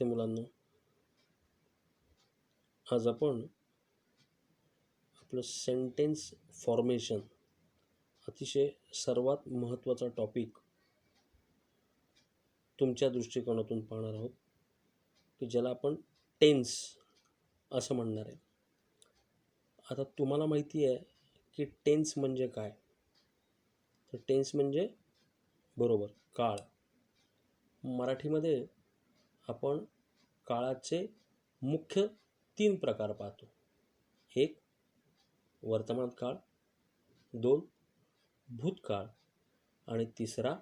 नमस्ते मुलांनो. आज आपण आपलं सेंटेन्स फॉर्मेशन अतिशय सर्वात महत्त्वाचा टॉपिक तुमच्या दृष्टिकोनातून पाहणार आहोत, की ज्याला आपण टेन्स असं म्हणणार आहे. आता तुम्हाला माहिती आहे की टेन्स म्हणजे काय? तर टेन्स म्हणजे बरोबर काळ. मराठीमध्ये आपण काळाचे मुख्य 3 प्रकार पाहतो. 1 वर्तमान काळ, 2 भूतकाळ आणि 3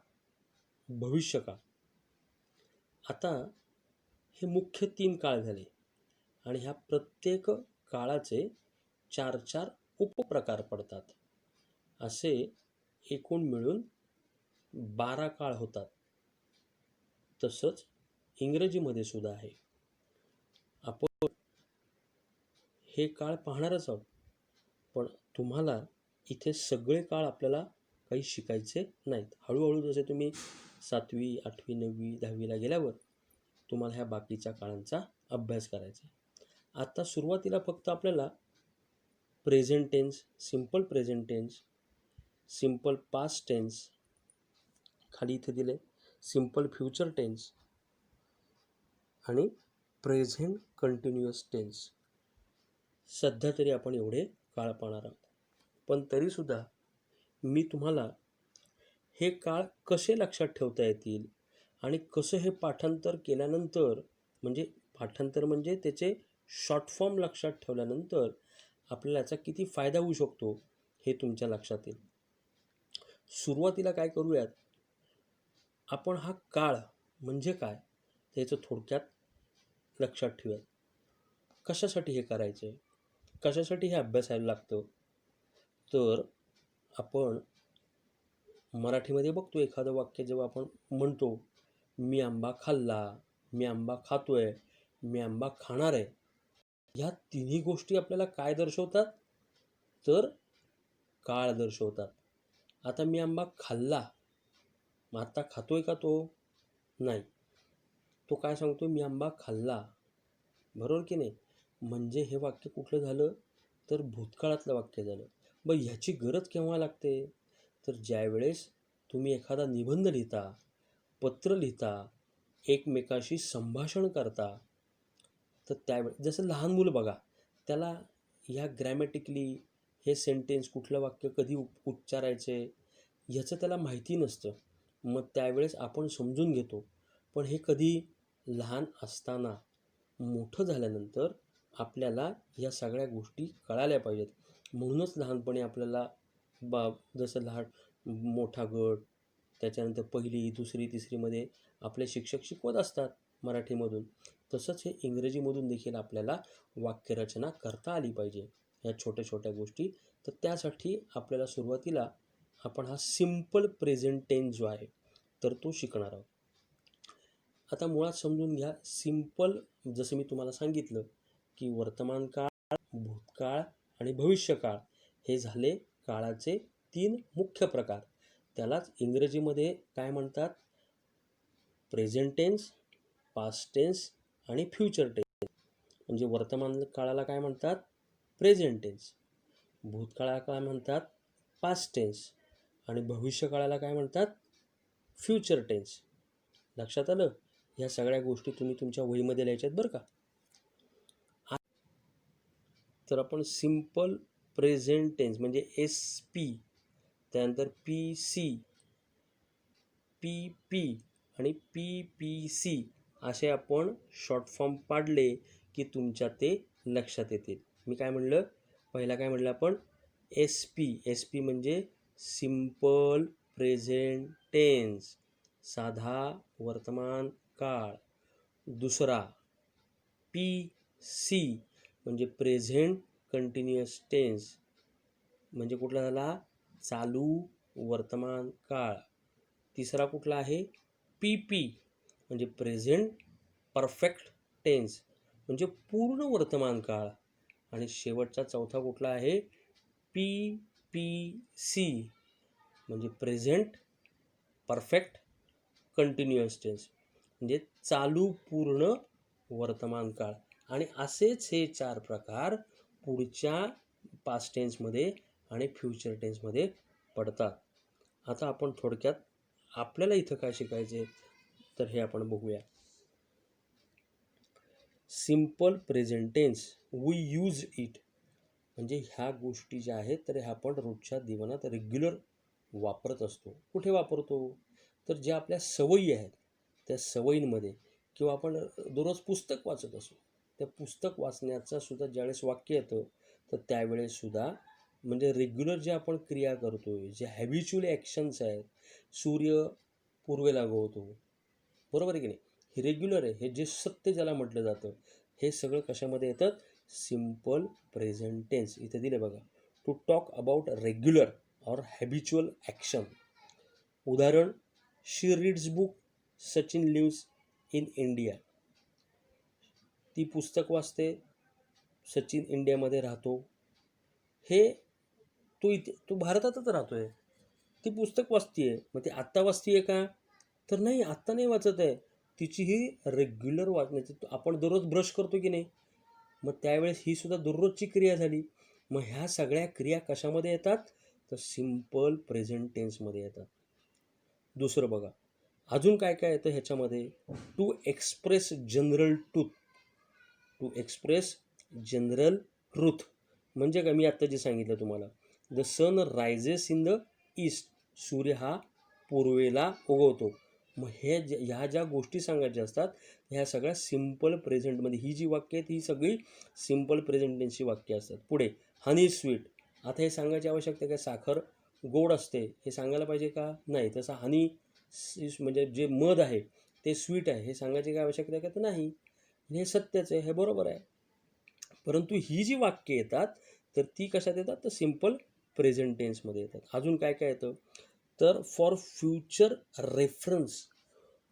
भविष्यकाळ. आता हे मुख्य 3 काळ झाले आणि ह्या प्रत्येक काळाचे 4 उपप्रकार पडतात. असे एकूण मिळून 12 काळ होतात. तसंच इंग्रजीमध्ये सुद्धा आहे. आपण हे काळ पाहणारच आहोत, पण तुम्हाला इथे सगळे काळ आपल्याला काही शिकायचे नाहीत. हळूहळू जसे तुम्ही 7वी 8वी 9वी 10वीला गेल्यावर तुम्हाला ह्या बाकीच्या काळांचा अभ्यास करायचा आहे. आता सुरुवातीला फक्त आपल्याला present tense, simple present tense, simple past tense, खाली इथे दिले सिम्पल फ्युचर टेन्स आणि प्रेझेंट कंटिन्युअस टेन्स. सध्या तरी आपण एवढे काळ पाहणार आहोत. पण तरीसुद्धा मी तुम्हाला हे काळ कसे लक्षात ठेवता येतील आणि कसं हे पाठांतर केल्यानंतर, म्हणजे पाठांतर म्हणजे त्याचे शॉर्ट फॉर्म लक्षात ठेवल्यानंतर आपल्याला याचा किती फायदा होऊ शकतो हे तुमच्या लक्षात येईल. सुरुवातीला काय करूयात, आपण हा काळ म्हणजे काय त्याचं थोडक्यात लक्षात ठेवूयात. कशासाठी हे करायचं आहे, कशासाठी हे अभ्यासायला लागतं? तर आपण मराठीमध्ये बघतो एखादं वाक्य जेव्हा आपण म्हणतो मी आंबा खाल्ला, मी आंबा खातोय, मी आंबा खाणार आहे, ह्या तिन्ही गोष्टी आपल्याला काय दर्शवतात? तर काळ दर्शवतात. आता मी आंबा खाल्ला, मग आता खातोय का तो? नाही. तो काय सांगतो? मी आंबा खाल्ला. बरोबर की नाही? म्हणजे हे वाक्य कुठलं झालं? तर भूतकाळातलं वाक्य झालं. मग ह्याची गरज केव्हा लागते? तर ज्यावेळेस तुम्ही एखादा निबंध लिहिता, पत्र लिहिता, एकमेकाशी संभाषण करता, तर त्यावेळेस जसं लहान मुलं बघा, त्याला ह्या ग्रॅमॅटिकली हे सेंटेन्स कुठलं वाक्य कधी उच्चारायचे ह्याचं त्याला माहिती नसतं. मग त्यावेळेस आपण समजून घेतो. पण हे कधी लहान असताना. मोठं झाल्यानंतर आपल्याला या सगळ्या गोष्टी कळाल्या पाहिजेत. म्हणूनच लहानपणी आपल्याला जसं मोठा गट, त्याच्यानंतर 1ली 2री 3रीमध्ये आपले शिक्षक शिकवत असतात मराठीमधून. तसंच हे इंग्रजीमधून देखील आपल्याला वाक्यरचना करता आली पाहिजे ह्या छोट्या छोट्या गोष्टी. तर त्यासाठी आपल्याला सुरुवातीला आपण हा सिम्पल प्रेझेंट टेन्स जो आहे तर तो शिकणार आहोत. आता मुळात समजून घ्या, सिम्पल जसं मी तुम्हाला सांगितलं की वर्तमान काळ, भूतकाळ आणि भविष्यकाळ हे झाले काळाचे 3 मुख्य प्रकार. त्यालाच इंग्रजीमध्ये काय म्हणतात? प्रेझेंट टेन्स, पास्ट टेन्स आणि फ्युचर टेन्स. म्हणजे वर्तमान काळाला काय म्हणतात? Present tense. भूतकाळाला काय म्हणतात? Past tense. आणि भविष्यकाळाला काय म्हणतात? Future tense. लक्षात आलं? ह्या सगळ्या गोष्टी तुम्ही तुमच्या वहीमध्ये लिहायच्यात बरं का. तर आपण सिम्पल प्रेझेंट टेन्स म्हणजे SP, त्यानंतर PC, PP आणि PPC असे आपण शॉर्ट फॉर्म पाडले की तुमच्या ते लक्षात येतील. मी काय म्हणलं? पहिला काय म्हणलं आपण? SP म्हणजे सिम्पल प्रेझेंट टेन्स, साधा वर्तमान काळ. दुसरा PC म्हणजे प्रेझेंट कंटिन्युअस टेन्स, म्हणजे कुठला झाला? चालू वर्तमान काळ. तिसरा कुठला आहे? PP म्हणजे प्रेझेंट परफेक्ट टेन्स, म्हणजे पूर्ण वर्तमान काळ. आणि शेवटचा चौथा कुठला आहे? PPC म्हणजे प्रेझेंट परफेक्ट कंटिन्युअस टेन्स, म्हणजे चालू पूर्ण वर्तमान काळ. आणि असेच हे 4 प्रकार पुढच्या पास्ट टेन्समध्ये आणि फ्युचर टेन्समध्ये पडतात. आता आपण थोडक्यात आपल्याला इथं काय शिकायचे तर हे आपण बघूया. Simple present tense we use it, म्हणजे ह्या गोष्टी ज्या आहेत तर ह्या आपण रोजच्या जीवनात रेग्युलर वापरत असतो. कुठे वापरतो तर ज्या आपल्या सवयी आहेत त्या सवयींमध्ये, किंवा आपण दररोज पुस्तक वाचत असतो, त्या पुस्तक वाचण्याचा सुद्धा ज्यावेळेस वाक्य येतं तर त्यावेळेस सुद्धा म्हणजे रेग्युलर जे आपण क्रिया करतोय, जे हॅबिच्युअल ॲक्शन्स आहेत, सूर्य पूर्वेला गवतो, बरोबर आहे की नाही, हे रेग्युलर आहे, हे जे सत्य ज्याला म्हटलं जातं, हे सगळं कशामध्ये येतं, सिम्पल प्रेझेंट टेन्स. इथे दिले बघा, टू टॉक अबाउट रेग्युलर और हॅबिच्युअल ॲक्शन. उदाहरण, she reads book, Sachin lives in India. ती पुस्तक वाचते, सचिन इंडियामध्ये राहतो. हे तो भारतातच राहतोय, ती पुस्तक वाचतीये. मग ती आत्ता वाचतीये का तर नाही, आत्ता नाही वाचत आहे. तिची ही रेग्युलर वाचण्याची, आपण दररोज ब्रश करतो की नाही, मग त्यावेळेस ही सुद्धा दररोजची क्रिया झाली. मग ह्या सगळ्या क्रिया कशामध्ये येतात तर सिम्पल प्रेझेंट टेन्समध्ये येतात. दुसरं बघा, अजून काय काय येतं ह्याच्यामध्ये, to express general truth. To express general truth म्हणजे काय, मी आत्ता जे सांगितलं तुम्हाला, the sun rises in the east, सूर्य हा पूर्वेला उगवतो. मग ह्या ज्या गोष्टी सांगायच्या असतात ह्या सगळ्या सिम्पल प्रेझेंटमध्ये, ही जी वाक्य आहेत ही सगळी सिम्पल प्रेझेंट टेन्सची वाक्य असतात. पुढे, हनी स्वीट. आता हे सांगायची आवश्यकता काय, साखर गोड असते हे सांगायला पाहिजे का नाही, तसं हनी म्हणजे जे मध आहे ते स्वीट आहे हे सांगायची काय आवश्यकता आहे का तर नाही, हे सत्यच आहे, हे बरोबर आहे. परंतु ही जी वाक्य येतात तर ती कशात येतात तर सिम्पल प्रेझेंट टेन्समध्ये येतात. अजून काय काय येतं तर फॉर फ्युचर रेफरन्स,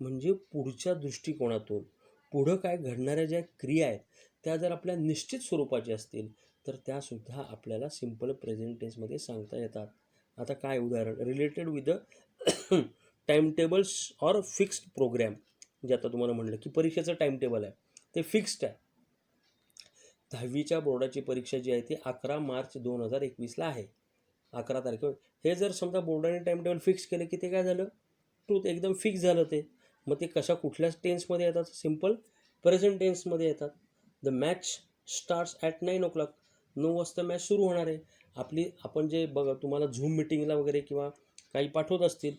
म्हणजे पुढच्या दृष्टिकोनातून पुढं काय घडणाऱ्या ज्या क्रिया आहेत त्या जर आपल्या निश्चित स्वरूपाच्या असतील तर त्यासुद्धा आपल्याला सिम्पल प्रेझेंट टेन्समध्ये सांगता येतात. आता काय उदाहरण, related with the time tables or fixed programme. जे आता तुम्हाला म्हटलं की परीक्षेचं टाइम टेबल आहे ते फिक्स्ड आहे. 10वीच्या बोर्डाची परीक्षा जी आहे ती 11 मार्च 2021ला आहे, 11 तारखेवर. हे जर समजा बोर्डाने टाइम टेबल फिक्स केलं की ते काय झालं, ट्रूथ, एकदम फिक्स झालं ते. मग ते कुठल्याच टेन्समध्ये येतात, सिम्पल प्रेझेंट टेन्समध्ये येतात. The match starts at 9 o'clock, 9 वाजता मॅच सुरू होणार आहे आपली. आपण जे बघा तुम्हाला झूम मिटिंगला वगैरे किंवा काही पाठवत असतील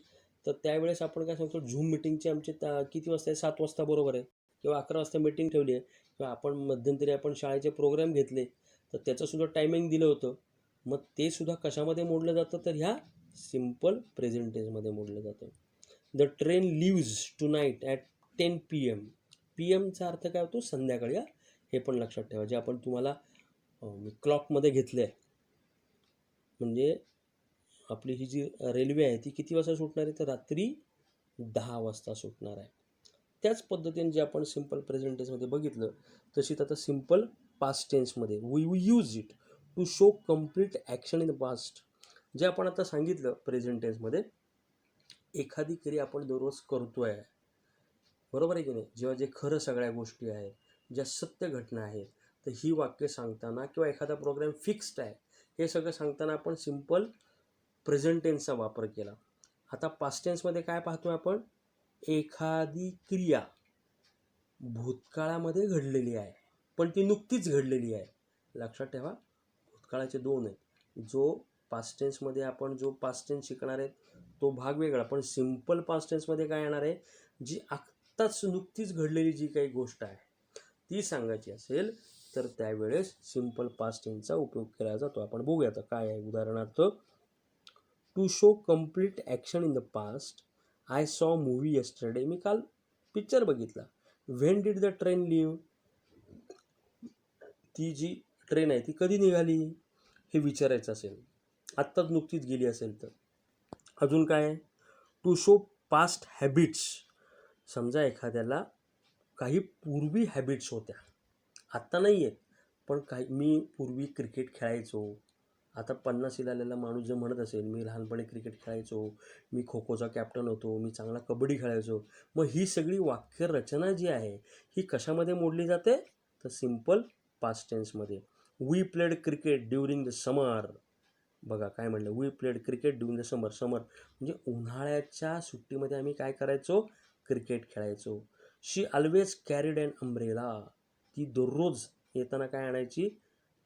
तर त्यावेळेस आपण काय सांगतो, झूम मिटिंगची आमची किती वाजता आहे, 7 वाजता बरोबर आहे, किंवा 11 वाजता मिटिंग ठेवली आहे, किंवा आपण मध्यंतरी आपण शाळेचे प्रोग्राम घेतले तर त्याचंसुद्धा टायमिंग दिलं होतं. मग ते सुद्धा कशामध्ये मोडलं जातं तर ह्या सिम्पल प्रेझेंट टेन्समध्ये मोडलं जातं. The train leaves tonight at 10 PM. PM चा अर्थ काय होतो, संध्याकाळी. हे पण लक्षात ठेवा, जे आपण तुम्हाला क्लॉकमध्ये घेतलं आहे. म्हणजे आपली ही जी रेल्वे आहे ती किती वाजता सुटणार आहे तर रात्री 10 वाजता सुटणार आहे. त्याच पद्धतीने जे आपण सिम्पल प्रेझेंट टेन्समध्ये बघितलं तशीच आता सिम्पल पास्ट टेन्समध्ये we use it to show complete action in the past. जे आपण आता सांगितलं प्रेझेंट टेन्समध्ये, एखादी क्रिया आपण दररोज करतो आहे, बरोबर आहे की नाही, जेव्हा जे खरं सगळ्या गोष्टी आहेत, ज्या सत्य घटना आहेत, तर ही वाक्य सांगताना किंवा एखादा प्रोग्राम फिक्स्ड आहे हे सगळं सांगताना आपण सिम्पल प्रेझेंट टेन्सचा वापर केला. आता पास्ट टेन्समध्ये काय पाहतोय आपण, एखादी क्रिया भूतकाळामध्ये घडलेली आहे पण ती नुकतीच घडलेली आहे. लक्षात ठेवा, भूतकाळाचे 2 आहेत. जो पास्ट टेन्समध्ये आपण जो पास्ट टेन्स शिकणार आहे तो भाग वेगळा, पण सिम्पल पास्ट टेन्समध्ये काय येणार आहे, जी आत्ताच नुकतीच घडलेली जी काही गोष्ट आहे ती सांगायची असेल तर त्यावेळेस सिम्पल पास्ट टेन्सचा उपयोग केला जातो. आपण बघूया आता काय आहे. उदाहरणार्थ, to show complete action in the past, I saw movie yesterday. मी काल पिक्चर बघितला. When did the train leave, ती जी ट्रेन आहे ती कधी निघाली हे विचारायचं असेल, आत्ताच नुकतीच गेली असेल तर. अजून काय आहे, टू शो पास्ट हॅबिट्स. समजा एखाद्याला काही पूर्वी हॅबिट्स होत्या, आत्ता नाही आहेत, पण काही, मी पूर्वी क्रिकेट खेळायचो, आता 50शीला आलेला माणूस जर म्हणत असेल मी लहानपणी क्रिकेट खेळायचो, मी खो खोचा कॅप्टन होतो, मी चांगला कबड्डी खेळायचो, मग ही सगळी वाक्यरचना जी आहे ही कशामध्ये मोडली जाते? तर सिम्पल पास्ट टेन्समध्ये. We played cricket during the summer. बघा काय म्हणलं, we played cricket during the summer. Summer म्हणजे उन्हाळ्याच्या सुट्टीमध्ये आम्ही काय करायचो? क्रिकेट खेळायचो. She always carried an umbrella. ती दररोज येताना काय आणायची?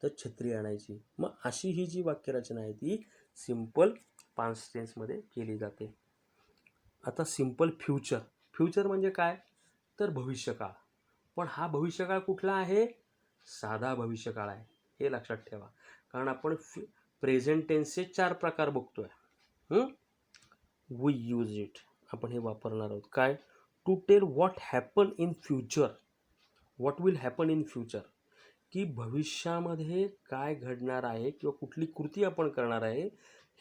तर छत्री आणायची. मग अशी ही जी वाक्यरचना आहे ती सिम्पल पास्ट टेन्समध्ये केली जाते. आता सिम्पल फ्युचर. फ्युचर म्हणजे काय? तर भविष्यकाळ. पण हा भविष्यकाळ कुठला आहे? साधा भविष्यकाळ आहे, हे लक्षात ठेवा. कारण आपण प्रेझेंट टेन्सचे 4 प्रकार बघतोय. वी यूज इट, आपण हे वापरणार आहोत. काय? To tell what happen in future. What will happen in future, की भविष्यामध्ये काय घडणार आहे किंवा कुठली कृती आपण करणार आहे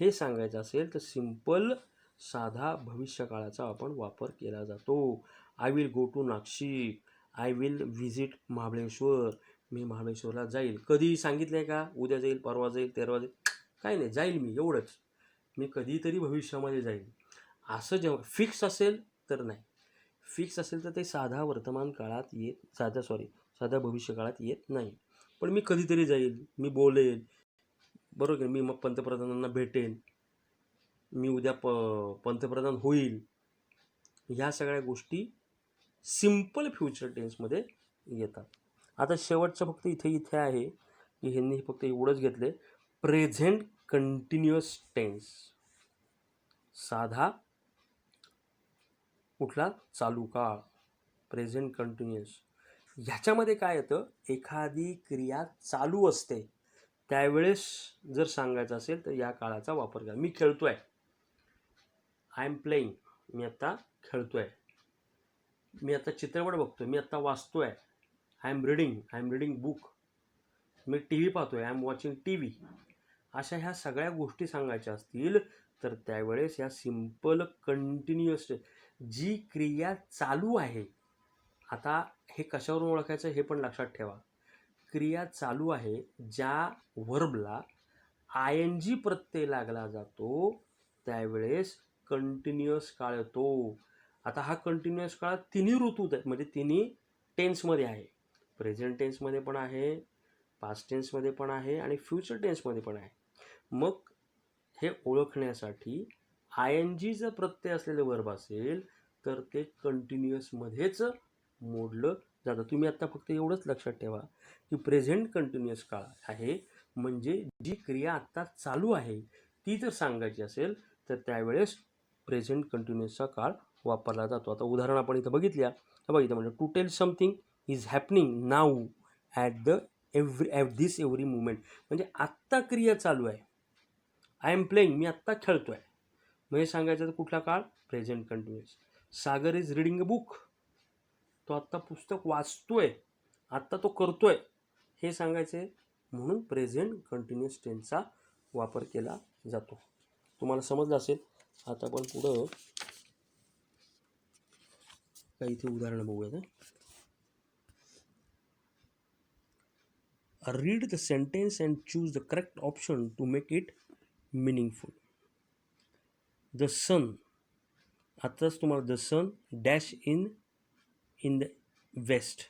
हे सांगायचं असेल तर सिम्पल साधा भविष्यकाळाचा आपण वापर केला जातो. I will go to Nashik. I will visit Mahabaleshwar. मी महाबळेश्वरला जाईल. कधी सांगितलं आहे का? उद्या जाईल, परवा जाईल, तेरवा जाईल? काय नाही, जाईल मी, एवढंच. मी कधीतरी भविष्यामध्ये जाईल. असं जेव्हा फिक्स असेल तर नाही. फिक्स असेल तर ते साधा वर्तमान काळात साध्या भविष्यकाळात येत नाही. पण मी कधीतरी जाईल, मी बोलेल, बरोबर. मी मग पंतप्रधानांना भेटेन, मी उद्या पंतप्रधान होईल. ह्या सगळ्या गोष्टी सिम्पल फ्युचर टेन्समध्ये येतात. आता शेवटचं फक्त इथे आहे की ह्यांनी फक्त एवढंच घेतले, प्रेझेंट कंटिन्युअस टेन्स. साधा कुठला? चालू काळ, प्रेझेंट कंटिन्युअस. ह्याच्यामध्ये काय येतं? एखादी क्रिया चालू असते त्यावेळेस जर सांगायचं असेल तर या काळाचा वापर करा. मी खेळतोय, आय एम प्लेईंग, मी आत्ता खेळतोय. मी आता चित्रपट बघतोय, मी आत्ता वाचतोय, आय एम रिडिंग बुक. मी टी व्ही पाहतोय, I am watching T V. अशा ह्या सगळ्या गोष्टी सांगायच्या असतील तर त्यावेळेस या सिम्पल कंटिन्युअस जी क्रिया चालू आहे. आता हे कशावरून ओळखायचं हे पण लक्षात ठेवा. क्रिया चालू आहे ज्या व्हर्बला आय एन जी प्रत्यय लागला जातो त्यावेळेस कंटिन्युअस काळ येतो. आता हा कंटिन्युअस काळ तिन्ही ऋतूत आहे, म्हणजे तिन्ही टेन्समध्ये आहे. प्रेझेंट टेन्समध्ये पण आहे, पास्ट टेन्समध्ये पण आहे आणि फ्युचर टेन्समध्ये पण आहे. मग हे ओळखण्यासाठी आय एन जी जर प्रत्यय असलेले वर्ब असेल तर ते कंटिन्युअसमध्येच मोडलं जातं. तुम्ही आत्ता फक्त एवढंच लक्षात ठेवा की प्रेझेंट कंटिन्युअस काळ आहे म्हणजे जी क्रिया आत्ता चालू आहे ती जर सांगायची असेल तर त्यावेळेस प्रेझेंट कंटिन्युअसचा काळ वापरला जातो. आता उदाहरण आपण इथं बघितलं म्हणजे to tell something is happening now at every moment. म्हणजे आत्ता क्रिया चालू आहे. आय एम प्लेईंग, मी आत्ता खेळतोय. मग हे सांगायचं तर कुठला काळ? Present continuous. Sagar is reading a book, तो आत्ता पुस्तक वाचतोय, आत्ता तो करतोय, हे सांगायचे म्हणून प्रेझेंट कंटिन्युअस टेन्सचा वापर केला जातो. तुम्हाला समजलं असेल. आता आपण पुढं काही इथे उदाहरणं बघूया. Read the sentence and choose the correct option to make it meaningful. The sun, आताच तुम्हाला the sun dash in the west.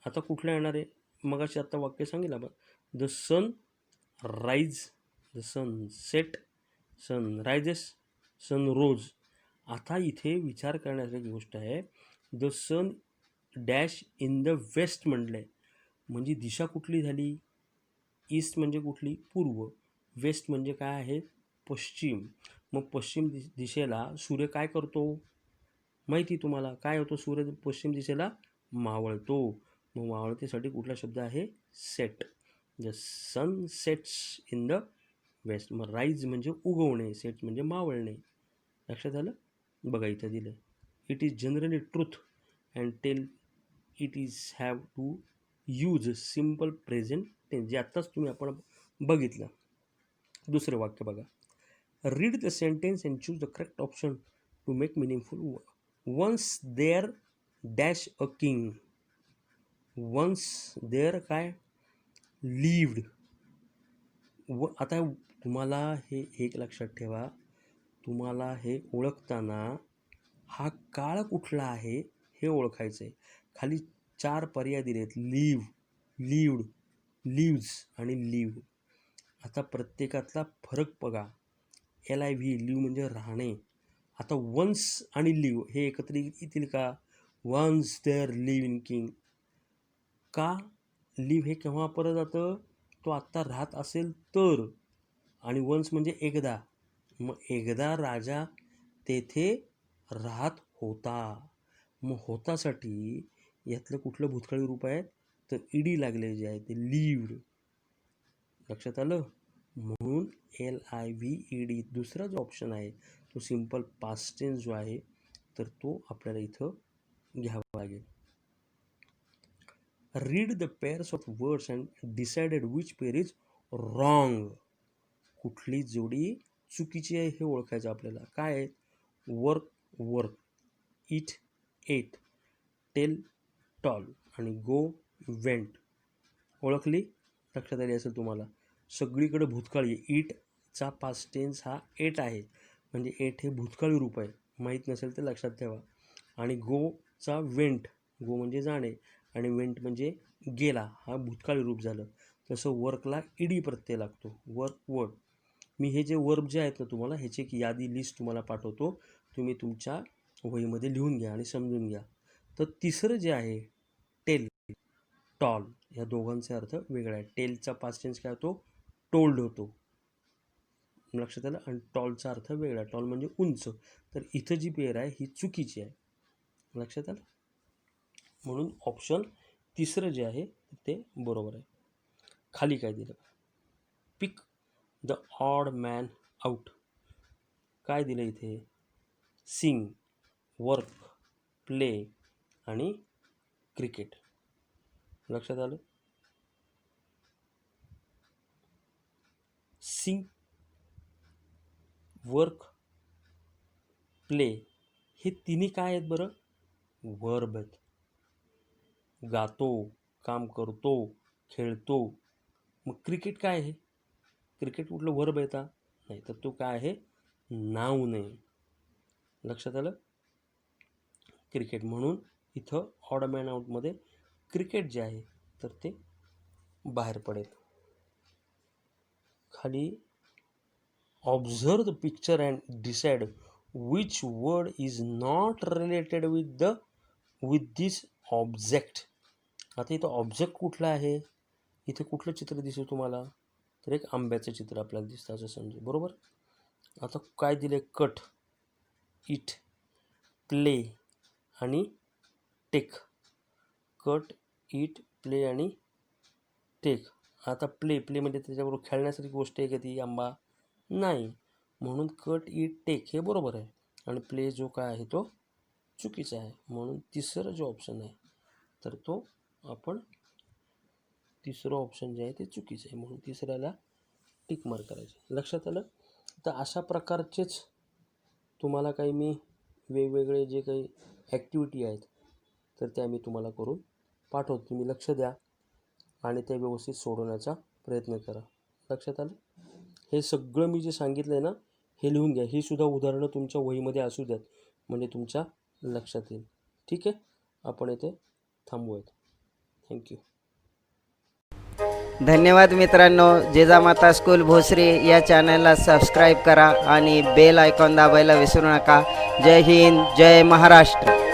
आता कुठलं येणार आहे? मगाशी आत्ता वाक्य सांगितलं बघ. The sun rise, the sun set, sun rises, sun rose. आता इथे विचार करण्यासारखी गोष्ट आहे. The sun dash in the west म्हटलं आहे म्हणजे दिशा कुठली झाली? ईस्ट म्हणजे कुठली? पूर्व. वेस्ट म्हणजे काय आहे? पश्चिम. मग पश्चिम दिशेला सूर्य काय करतो माहिती तुम्हाला? काय होतो? सूर्य पश्चिम दिशेला मावळतो. मग मावळतेसाठी कुठला शब्द आहे? Set. The sun sets in the west. मग राईज म्हणजे उगवणे, सेट म्हणजे मावळणे. लक्षात आलं? बघा इथं दिलं, it is generally truth and tell it is have to use simple present tense, जे आत्ताच तुम्ही आपण बघितलं. दुसरं वाक्य बघा. Read the sentence and choose the correct option to make meaningful. Once there dash a king. Once there काय? Lived. आता तुम्हाला हे एक लक्षात ठेवा, तुम्हाला हे ओळखताना हा काळ कुठला आहे हे ओळखायचं आहे. खाली 4 पर्याय दिलेत: लिव्ह, लिव्ड, लिव्ज आणि लिव्ह. आता प्रत्येकातला फरक बघा. LIV लिव्ह म्हणजे राहणे. आता वन्स आणि लिव्ह हे एकत्र येतील का? Once there live in king. का? लिव्ह हे केव्हा परत जातं? तो आत्ता राहत असेल तर. आणि वन्स म्हणजे एकदा. मग एकदा राजा तेथे राहत होता. मग होतासाठी यातलं कुठलं भूतकाळी रूप आहे? तर ईडी लागले जे आहे ते लिव्ड. लक्षात आलं? म्हणून LIV ED. दुसरा जो ऑप्शन आहे तो सिम्पल पास्ट टेन्स जो आहे तर तो आपल्याला इथं घ्यावा लागेल. Read the pairs of words and decided which pair is wrong. कुठली जोडी चुकीची आहे हे ओळखायचं आपल्याला. काय आहे? Work, work, eat, ate, tell, tall आणि गो, वेंट. ओळखली? लक्षात आली असेल तुम्हाला. सगळीकडे भूतकाळी. इटचा पास्ट टेन्स हा एट आहे, म्हणजे एट हे भूतकाळी रूप आहे. माहीत नसेल तर लक्षात ठेवा. आणि गोचा वेंट, गो म्हणजे जाणे आणि वेंट म्हणजे गेला, हा भूतकाळी रूप झालं. तसं वर्कला ईडी प्रत्यय लागतो. Work, word. मी हे जे वर्ब जे आहेत ना तुम्हाला ह्याची एक यादी लिस्ट तुम्हाला पाठवतो, तुम्ही तुमच्या वहीमध्ये लिहून घ्या आणि समजून घ्या. तर तिसरं जे आहे टेल, टॉल, ह्या दोघांचे अर्थ वेगळा आहे. टेलचा पास्ट टेन्स काय होतो? टोल्ड होतो. लक्षात आलं? आणि टॉलचा अर्थ वेगळा. टॉल म्हणजे उंच. तर इथं जी पेअर आहे ही चुकीची आहे. लक्षात आलं? म्हणून ऑप्शन तिसरं जे आहे ते बरोबर आहे. खाली काय दिलं? पिक द ऑड मॅन आउट. काय दिलं इथे? सिंग, वर्क, प्ले आणि क्रिकेट. लक्षात आलं? सिंग, वर्क, प्ले हे तिन्ही काय आहेत बरं? वर्ब आहेत. गातो, काम करतो, खेळतो. मग क्रिकेट काय आहे? क्रिकेट कुठलं वर्ब आहे का? नाही, तर तो काय आहे? नाऊन आहे. लक्षात आलं? क्रिकेट. म्हणून इथं ऑड मॅन आउटमध्ये क्रिकेट जे आहे तर ते बाहेर पडेल. खाली observe the picture and decide which word is not related with this object. आता इथं ऑब्जेक्ट कुठला आहे? इथे कुठलं चित्र दिसतं तुम्हाला? तर एक आंब्याचं चित्र आपल्याला दिसतं असं समजा. बरोबर? आता काय दिले? कट, इट, प्ले आणि टेक. कट, इट, प्ले आणि टेक. आता प्ले म्हणजे त्याच्याबरोबर खेळण्यासारखी गोष्ट आहे का ती आंबा? नाही. म्हणून कट, इट, टेक हे बरोबर आहे आणि प्ले जो काय आहे तो चुकीचा आहे. म्हणून तिसरं जो ऑप्शन आहे तर तो आपण तिसरं ऑप्शन जे आहे ते चुकीचं आहे. म्हणून तिसऱ्याला टिक मार्क करायचे. लक्षात आलं? तर अशा प्रकारचेच तुम्हाला काही मी वेगवेगळे जे काही ॲक्टिव्हिटी आहेत तर त्या मी तुम्हाला करून पाठवतो. तुम्ही लक्ष द्या आणि ते व्यवस्थित सोडवण्याचा प्रयत्न करा. लक्षात आलं? हे सगळं मी जे सांगितलं आहे ना हे लिहून घ्या. ही सुद्धा उदाहरणं तुमच्या वहीमध्ये असू द्यात म्हणजे तुमच्या लक्षात येईल. ठीक आहे? आपण इथे थांबूयात. थँक्यू. धन्यवाद मित्रांनो. जिजामाता स्कूल भोसरी या चॅनलला सबस्क्राईब करा आणि बेल आयकॉन दाबायला विसरू नका. जय हिंद, जय महाराष्ट्र.